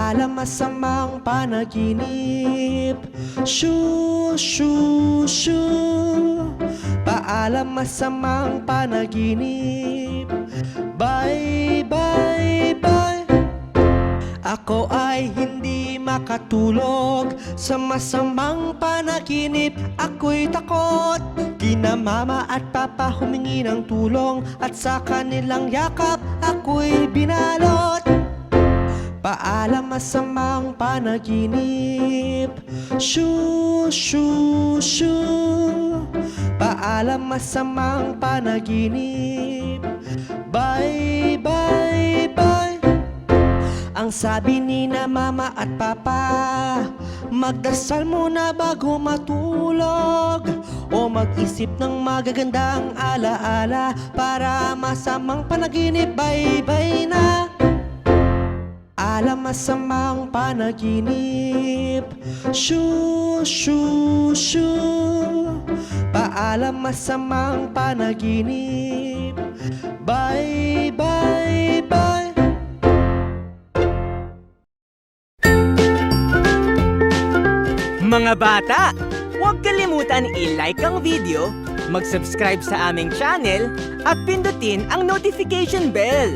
Paalam masamang panaginip. Shoo, shoo, shoo. Paalam masamang panaginip. Bye, bye, bye. Ako ay hindi makatulog sa masamang panaginip. Ako'y takot. Di na mama at papa humingi ng tulong, at sa kanilang yakap ako'y binalot. Paalam masamang panaginip. Shoo, shoo, shoo. Paalam masamang panaginip. Bye, bye, bye. Ang sabi ni na mama at papa, magdasal muna bago matulog, o mag-isip ng magagandang alaala para masamang panaginip. Bye-bye na. Alam masamang panaginip. Shoo, shoo, shoo. Paalam masamang panaginip. Bye, bye, bye. Mga bata, huwag kalimutan i-like ang video, mag-subscribe sa aming channel, at pindutin ang notification bell.